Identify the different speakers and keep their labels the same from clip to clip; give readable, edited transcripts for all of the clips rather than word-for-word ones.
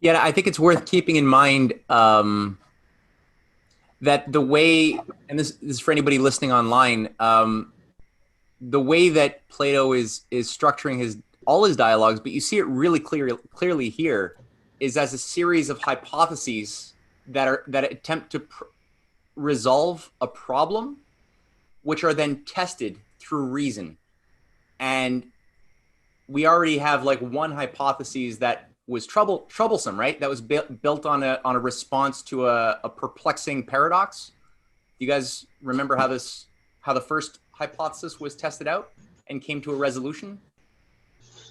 Speaker 1: Yeah, I think it's worth keeping in mind that the way, and this is for anybody listening online, the way that Plato is structuring his all his dialogues, but you see it really clearly here, is as a series of hypotheses that attempt to resolve a problem, which are then tested through reason. And we already have like one hypothesis that was troublesome, right? That was built on a response to a perplexing paradox. Do you guys remember how the first hypothesis was tested out and came to a resolution?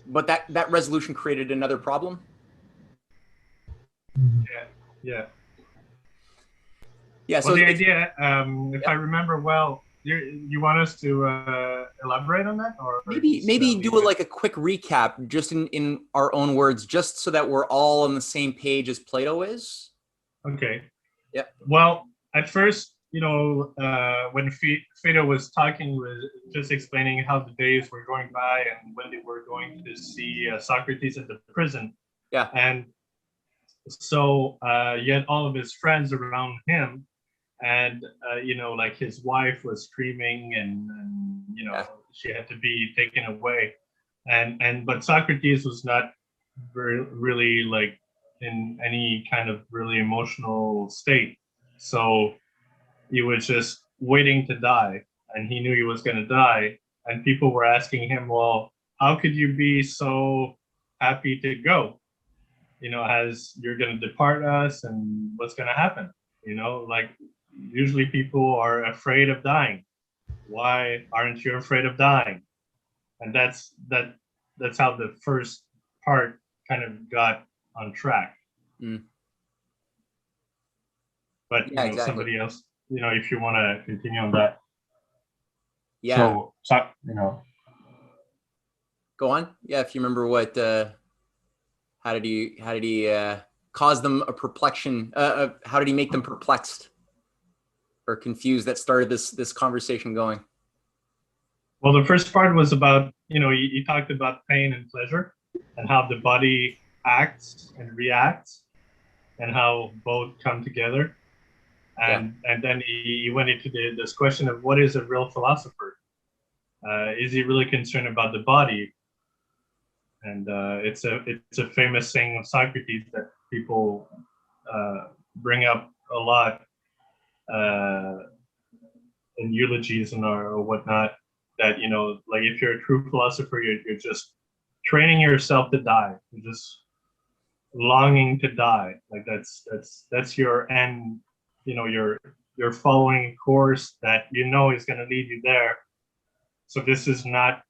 Speaker 1: But that resolution created another problem.
Speaker 2: Yeah, yeah.
Speaker 1: Yeah.
Speaker 2: Well,
Speaker 1: So
Speaker 2: the
Speaker 1: if
Speaker 2: idea, if I
Speaker 1: yep.
Speaker 2: remember well, you want us to elaborate on that, or just
Speaker 1: Maybe do
Speaker 2: leave it?
Speaker 1: like a quick recap, just in our own words, just so that we're all on the same page as Plato is.
Speaker 2: Okay.
Speaker 1: Yeah.
Speaker 2: Well, at first, when Phaedo was talking, was just explaining how the days were going by and when they were going to see Socrates at the prison.
Speaker 1: Yeah.
Speaker 2: And so he had all of his friends around him, and like his wife was screaming, and
Speaker 1: Yeah.
Speaker 2: she had to be taken away, and but Socrates was not really like in any kind of really emotional state, so he was just waiting to die, and he knew he was going to die, and people were asking him, well, how could you be so happy to go, as you're going to depart us, and what's going to happen, like usually people are afraid of dying. Why aren't you afraid of dying? And that's how the first part kind of got on track.
Speaker 1: Mm.
Speaker 2: But
Speaker 1: Yeah. Exactly.
Speaker 2: somebody else, if you want to continue on that.
Speaker 1: Yeah.
Speaker 2: So
Speaker 1: Go on. Yeah. If you remember what, how did he cause them a perplexion? How did he make them perplexed or confused that started this conversation going?
Speaker 2: well, the first part was about, you talked about pain and pleasure and how the body acts and reacts and how both come together.
Speaker 1: Yeah.
Speaker 2: And then he went into this question of what is a real philosopher? Is he really concerned about the body? And it's a famous saying of Socrates that people bring up a lot uh, in eulogies or whatnot. That like if you're a true philosopher, you're just training yourself to die. You're just longing to die. Like that's your end. You're following a course that is going to lead you there. So this is not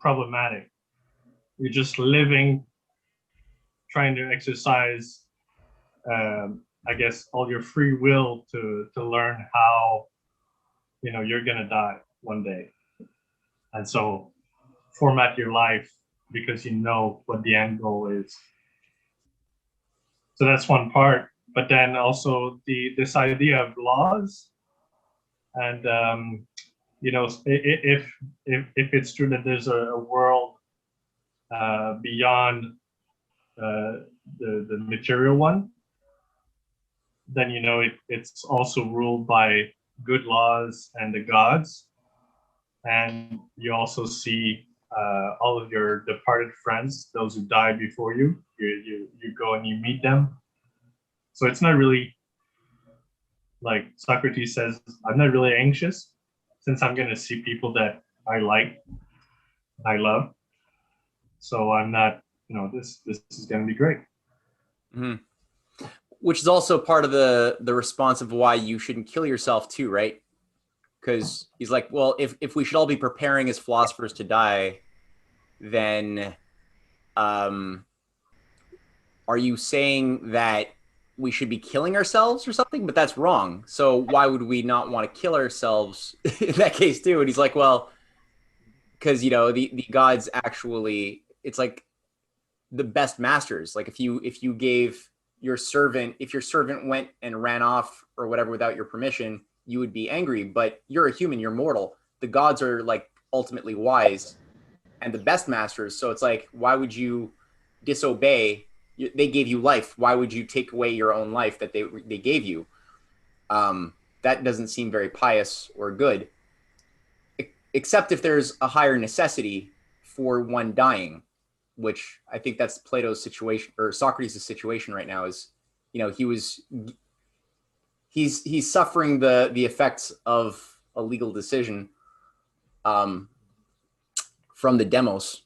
Speaker 2: problematic. You're just living, trying to exercise, I guess, all your free will to learn how you're gonna die one day, and so format your life because you know what the end goal is. So that's one part. But then also this idea of laws, and if it's true that there's a world beyond the material one, then it's also ruled by good laws and the gods, and you also see all of your departed friends, those who died before you. You go and you meet them. So it's not really like Socrates says. I'm not really anxious since I'm going to see people that I like, I love. So I'm not. This is going to be great.
Speaker 1: Mm-hmm. Which is also part of the response of why you shouldn't kill yourself too, right? Because he's like, well, if we should all be preparing as philosophers to die, then um, are you saying that we should be killing ourselves or something? But that's wrong. So why would we not want to kill ourselves in that case too? And he's like, well, because the gods actually, it's like the best masters. Like if you gave your servant, if your servant went and ran off or whatever without your permission, you would be angry. But you're a human, you're mortal. The gods are like ultimately wise and the best masters. So it's like, why would you disobey they gave you life. Why would you take away your own life that they gave you? That doesn't seem very pious or good, except if there's a higher necessity for one dying, which I think that's Plato's situation, or Socrates' situation right now. Is, you know, he's suffering the effects of a legal decision from the demos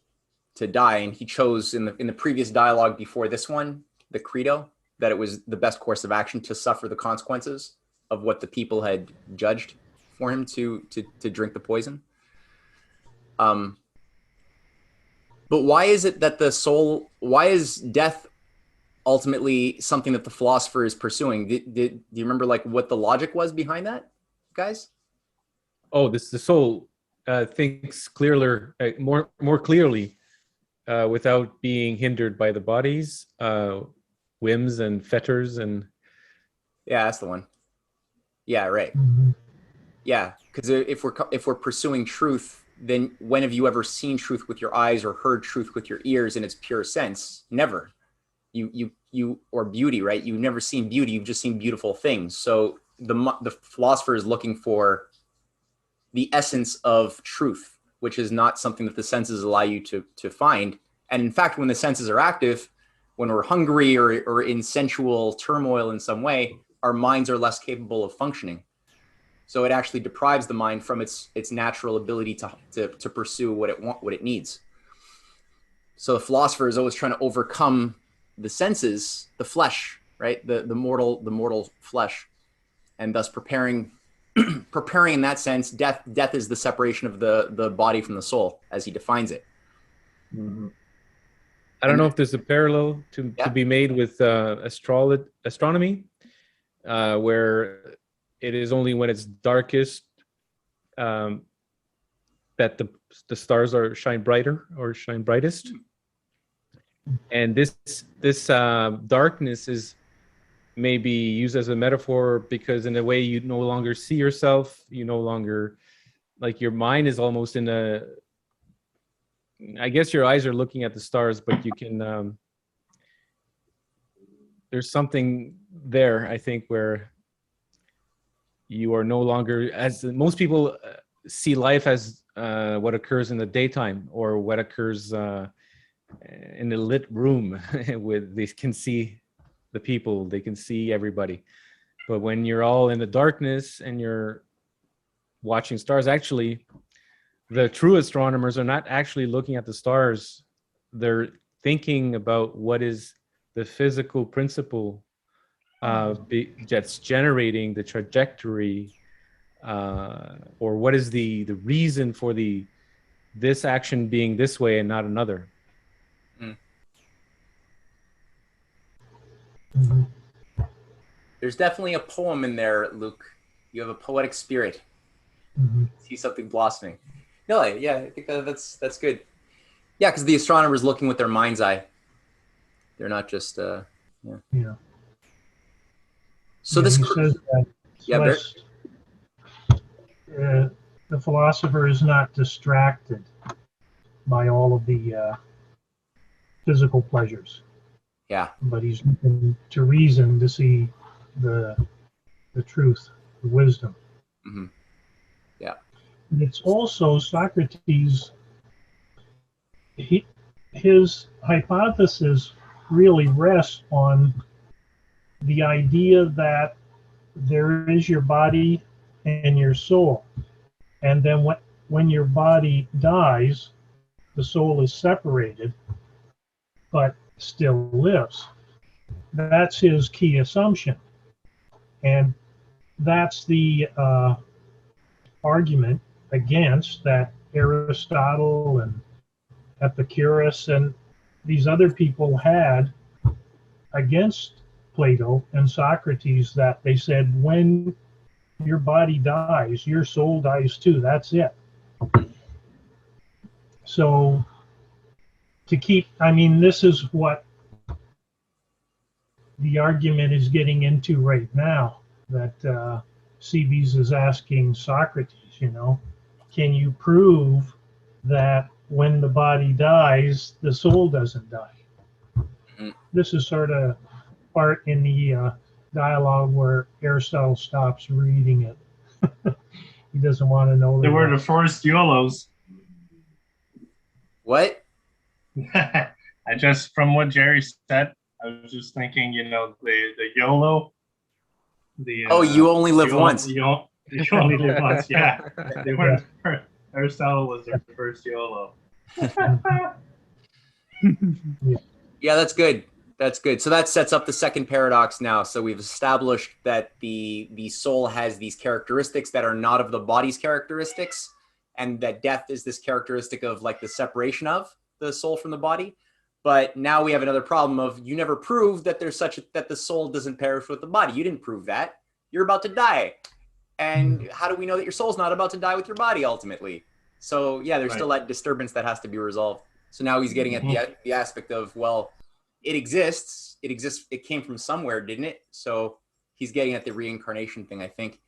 Speaker 1: to die, and he chose in the previous dialogue before this one, the credo, that it was the best course of action to suffer the consequences of what the people had judged for him to drink the poison. But why is it that the soul? Why is death ultimately something that the philosopher is pursuing? Do you remember like what the logic was behind that, guys?
Speaker 3: Oh, this the soul thinks clearer, more clearly, without being hindered by the body's whims and fetters and.
Speaker 1: Yeah, that's the one. Yeah, right. Yeah, because if we're pursuing truth, then when have you ever seen truth with your eyes or heard truth with your ears in its pure sense? Never. You or beauty, right? You've never seen beauty. You've just seen beautiful things. So the philosopher is looking for the essence of truth, which is not something that the senses allow you to find. And in fact, when the senses are active, when we're hungry or in sensual turmoil in some way, our minds are less capable of functioning. So it actually deprives the mind from its natural ability to pursue what it needs. So the philosopher is always trying to overcome the senses, the flesh, right? The mortal flesh, and thus preparing in that sense. Death is the separation of the body from the soul, as he defines it.
Speaker 2: Mm-hmm.
Speaker 3: I don't know if there's a parallel to be made with astronomy, where it is only when it's darkest that the stars shine brighter or shine brightest. And this darkness is maybe used as a metaphor because in a way you no longer see yourself. You no longer, like, your mind is almost in a, I guess your eyes are looking at the stars, but you can, there's something there, I think, where you are no longer, as most people see life as what occurs in the daytime or what occurs in a lit room with, they can see the people, they can see everybody. But when you're all in the darkness and you're watching stars, actually, the true astronomers are not actually looking at the stars. They're thinking about what is the physical principle that's generating the trajectory, or what is the reason for this action being this way and not another.
Speaker 1: Mm-hmm. There's definitely a poem in there, Luke. You have a poetic spirit. Mm-hmm. See something blossoming. No, yeah, I think that's good. Yeah, because the astronomer's looking with their mind's eye. They're not just
Speaker 4: Yeah.
Speaker 1: So this
Speaker 4: he says that the philosopher is not distracted by all of the physical pleasures.
Speaker 1: Yeah.
Speaker 4: But he's looking to reason to see the truth, the wisdom.
Speaker 1: Mm-hmm. Yeah.
Speaker 4: And it's also Socrates, his hypothesis really rests on the idea that there is your body and your soul. And then when your body dies, the soul is separated, but still lives. That's his key assumption. And that's the argument against that Aristotle and Epicurus and these other people had against Plato and Socrates, that they said when your body dies, your soul dies too. That's it. So this is what the argument is getting into right now, that Cebes is asking Socrates, can you prove that when the body dies, the soul doesn't die? This is sort of part in the dialogue where Aristotle stops reading it. He doesn't want to know
Speaker 2: They were
Speaker 4: the
Speaker 2: the first YOLOs.
Speaker 1: What?
Speaker 2: I just, from what Jerry said, I was just thinking, the YOLO, the
Speaker 1: Oh, you only live once.
Speaker 2: You only live once. Yeah, they were. Aristotle was their first YOLO.
Speaker 1: Yeah, that's good. That's good. So that sets up the second paradox now. So we've established that the soul has these characteristics that are not of the body's characteristics, and that death is this characteristic of like the separation of the soul from the body. But now we have another problem of you never proved that there's that the soul doesn't perish with the body. You didn't prove that. You're about to die. And how do we know that your soul's not about to die with your body ultimately? So yeah, there's still that disturbance that has to be resolved. So now he's getting at the aspect of, well, it exists. It exists. It came from somewhere, didn't it? So he's getting at the reincarnation thing, I think.